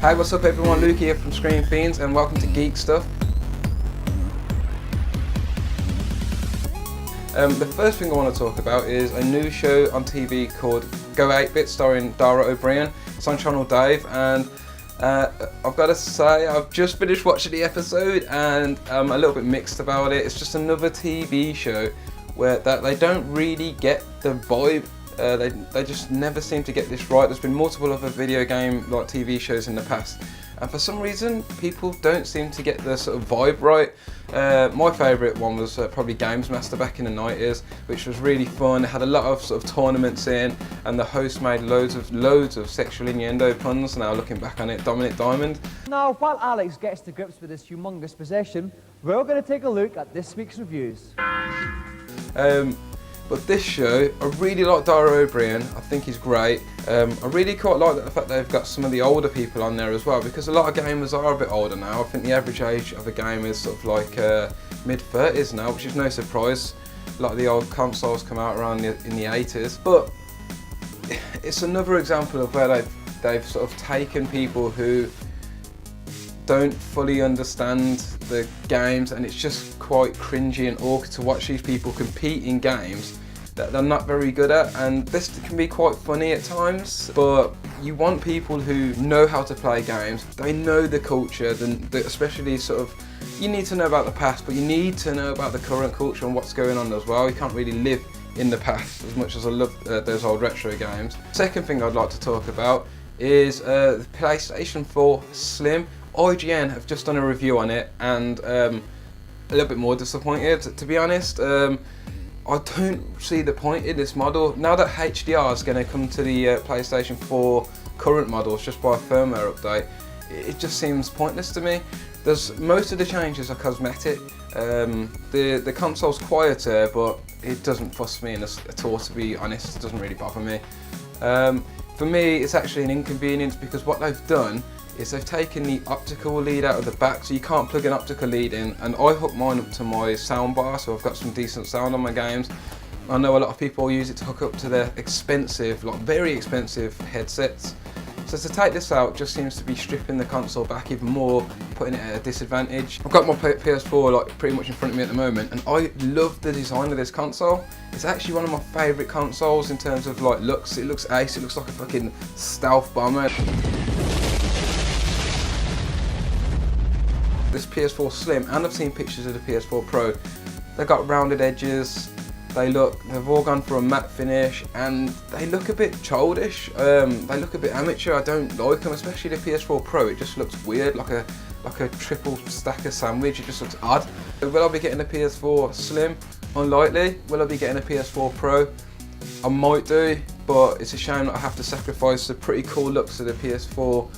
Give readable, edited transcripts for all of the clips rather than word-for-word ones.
Hi, what's up everyone, Luke here from Fiends and welcome to Geek Stuff. The first thing I want to talk about is a new show on TV called Go 8-Bit starring Dara O'Brien. It's on Channel Dave and I've got to say I've just finished watching the episode and I'm a little bit mixed about it. It's just another TV show where they don't really get the vibe. They just never seem to get this right. There's been multiple other video game like TV shows in the past and for some reason people don't seem to get the sort of vibe right. My favourite one was probably Games Master back in the 90s, which was really fun. It had a lot of sort of tournaments in and the host made loads of sexual innuendo puns. Now looking back on it, Dominic Diamond. Now while Alex gets to grips with this humongous possession, we're going to take a look at this week's reviews. But this show, I really like Dara O'Brien. I think he's great. I really quite like the fact they've got some of the older people on there as well, because a lot of gamers are a bit older now. I think the average age of a gamer is sort of like mid-30s now, which is no surprise. A lot of the old consoles come out around in the 80s. But it's another example of where they've sort of taken people who don't fully understand the games, and it's just quite cringy and awkward to watch these people compete in games that they're not very good at, and this can be quite funny at times. But you want people who know how to play games, they know the culture, especially sort of, you need to know about the past, but you need to know about the current culture and what's going on as well. You can't really live in the past as much as I love those old retro games. Second thing I'd like to talk about is the PlayStation 4 Slim. IGN have just done a review on it and a little bit more disappointed, to be honest. I don't see the point in this model. Now that HDR is going to come to the PlayStation 4 current models just by a firmware update, it just seems pointless to me. Most of the changes are cosmetic. The console's quieter, but it doesn't fuss me at all, to be honest. It doesn't really bother me. For me, it's actually an inconvenience because what they've done is they've taken the optical lead out of the back, so you can't plug an optical lead in, and I hook mine up to my soundbar, so I've got some decent sound on my games. I know a lot of people use it to hook up to their expensive, like very expensive headsets. So to take this out just seems to be stripping the console back even more, putting it at a disadvantage. I've got my PS4 like pretty much in front of me at the moment, and I love the design of this console. It's actually one of my favourite consoles in terms of like looks. It looks ace, it looks like a fucking stealth bomber. This PS4 Slim, and I've seen pictures of the PS4 Pro, they've got rounded edges, they've all gone for a matte finish, and they look a bit childish, they look a bit amateur. I don't like them, especially the PS4 Pro. It just looks weird, like a triple stacker sandwich. It just looks odd. Will I be getting a PS4 Slim? Unlikely. Will I be getting a PS4 Pro? I might do, but it's a shame that I have to sacrifice the pretty cool looks of the PS4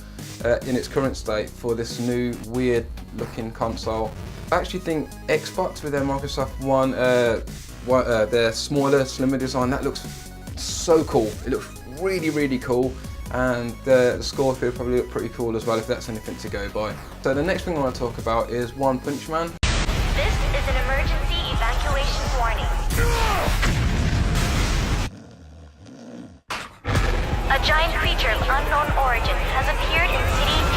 in its current state for this new weird looking console. I actually think Xbox with their Microsoft One, their smaller, slimmer design, that looks so cool. It looks really, really cool, and the Scorpio probably look pretty cool as well if that's anything to go by. So the next thing I want to talk about is One Punch Man. This is an emergency evacuation warning. A giant creature of unknown origin has appeared in City D.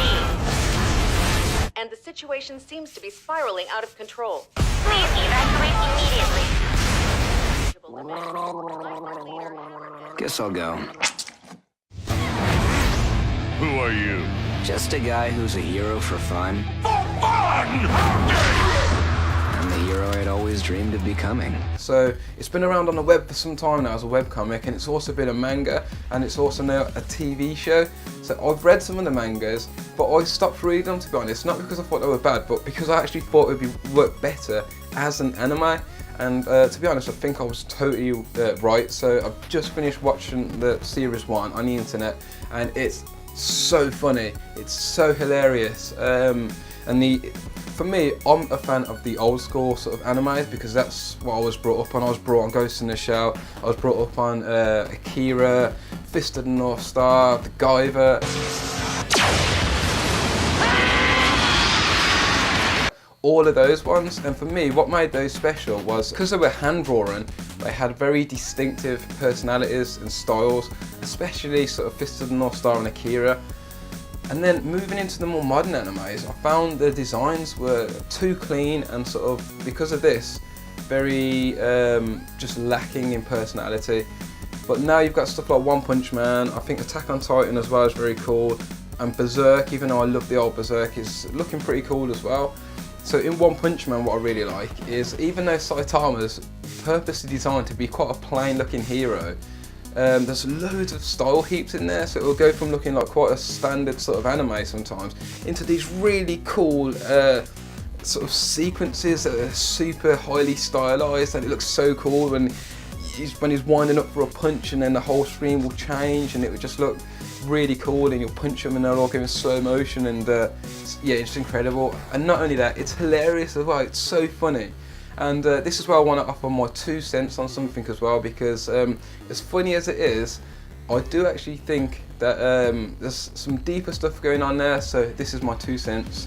And the situation seems to be spiraling out of control. Please evacuate immediately. Guess I'll go. Who are you? Just a guy who's a hero for fun. For fun! I'm the hero I'd always dreamed of becoming. So it's been around on the web for some time now as a webcomic, and it's also been a manga, and it's also now a TV show. So I've read some of the mangas, but I stopped reading them, to be honest, not because I thought they were bad, but because I actually thought it would work better as an anime. And to be honest, I think I was totally right. So I've just finished watching the series 1 on the internet, and it's so funny, it's so hilarious, for me, I'm a fan of the old school sort of animes because that's what I was brought up on. I was brought on Ghost in the Shell, I was brought up on Akira, Fist of the North Star, The Guyver. All of those ones, and for me what made those special was because they were hand drawn, they had very distinctive personalities and styles, especially sort of Fist of the North Star and Akira. And then moving into the more modern animes, I found the designs were too clean and sort of, because of this, very just lacking in personality. But now you've got stuff like One Punch Man, I think Attack on Titan as well is very cool, and Berserk, even though I love the old Berserk, is looking pretty cool as well. So in One Punch Man, what I really like is, even though Saitama's purposely designed to be quite a plain looking hero, there's loads of style heaps in there, so it'll go from looking like quite a standard sort of anime sometimes into these really cool sort of sequences that are super highly stylized, and it looks so cool when he's winding up for a punch, and then the whole screen will change and it would just look really cool, and you'll punch them and they're all going slow motion, and yeah, it's incredible. And not only that, it's hilarious as well, it's so funny. And this is where I want to offer my 2 cents on something as well, because as funny as it is, I do actually think that there's some deeper stuff going on there, so this is my 2 cents.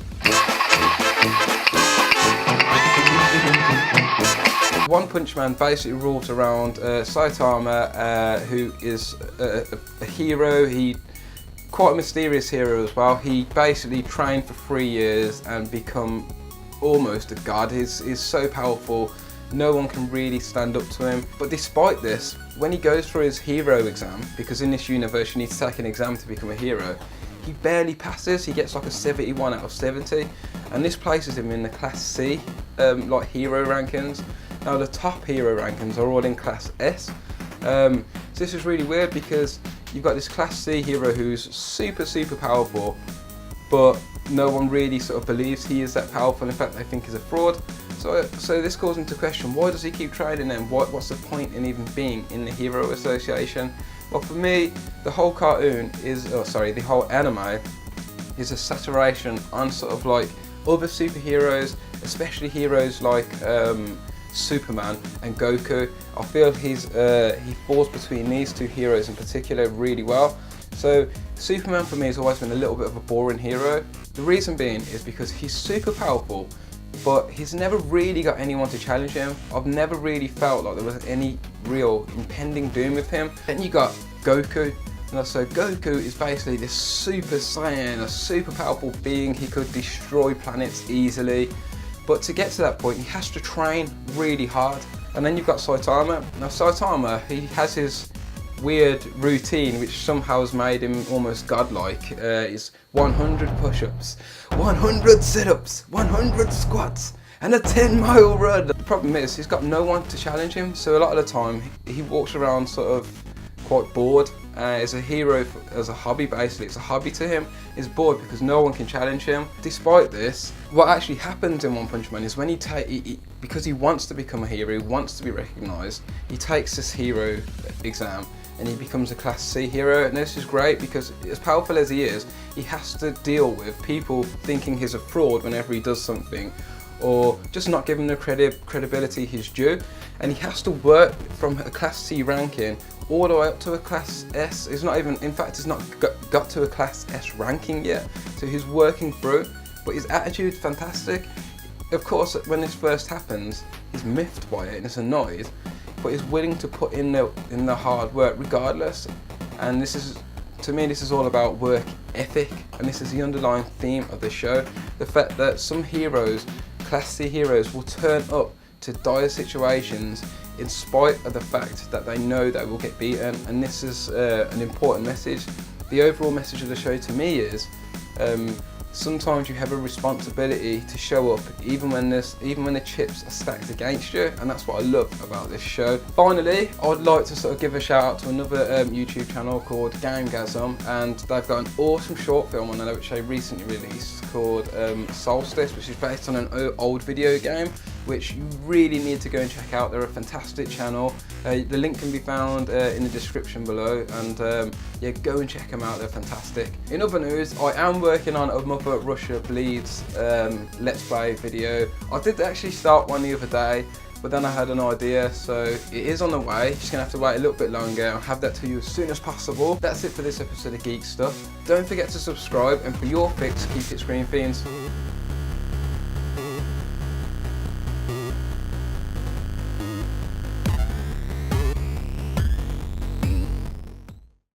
One Punch Man basically rules around Saitama, who is a hero. He quite a mysterious hero as well. He basically trained for 3 years and become almost a god. He's so powerful, no one can really stand up to him. But despite this, when he goes for his hero exam, because in this universe you need to take an exam to become a hero, he barely passes. He gets like a 71 out of 70, and this places him in the Class C like hero rankings. Now the top hero rankings are all in Class S. So this is really weird, because you've got this Class C hero who's super powerful, but no one really sort of believes he is that powerful. In fact, they think he's a fraud. So this calls into question, why does he keep training them? What's the point in even being in the Hero Association? Well, for me, the whole cartoon is, the whole anime is a saturation on sort of like other superheroes, especially heroes like Superman and Goku. I feel he falls between these 2 heroes in particular really well. So Superman for me has always been a little bit of a boring hero. The reason being is because he's super powerful, but he's never really got anyone to challenge him. I've never really felt like there was any real impending doom with him. Then you got Goku. And so Goku is basically this Super Saiyan, a super powerful being. He could destroy planets easily. But to get to that point, he has to train really hard. And then you've got Saitama. Now Saitama, he has his weird routine which somehow has made him almost godlike. Is 100 push-ups, 100 sit-ups, 100 squats, and a 10-mile run. The problem is he's got no one to challenge him, so a lot of the time he walks around sort of quite bored. As a hero, as a hobby basically, it's a hobby to him. He's bored because no one can challenge him. Despite this, what actually happens in One Punch Man is when because he wants to become a hero, he wants to be recognised, he takes this hero exam and he becomes a Class C hero. And this is great because, as powerful as he is, he has to deal with people thinking he's a fraud whenever he does something, or just not giving the credibility he's due. And he has to work from a Class C ranking all the way up to a Class S. He's not even, in fact, he's not got to a Class S ranking yet. So he's working through, but his attitude's fantastic. Of course, when this first happens, he's miffed by it and is annoyed, but he's willing to put in the hard work regardless. And this is, to me, this is all about work ethic, and this is the underlying theme of the show. The fact that some heroes, Class C heroes, will turn up to dire situations in spite of the fact that they know they will get beaten. And this is an important message. The overall message of the show to me is sometimes you have a responsibility to show up even when the chips are stacked against you, and that's what I love about this show. Finally, I'd like to sort of give a shout out to another YouTube channel called Gamegasm, and they've got an awesome short film on there which they recently released called Solstice, which is based on an old video game, which you really need to go and check out. They're a fantastic channel. The link can be found in the description below, and yeah, go and check them out, they're fantastic. In other news, I am working on a Mother Russia Bleeds Let's Play video. I did actually start one the other day, but then I had an idea, so it is on the way. Just gonna have to wait a little bit longer. I'll have that to you as soon as possible. That's it for this episode of Geek Stuff. Don't forget to subscribe, and for your fix, keep it screen Fiends.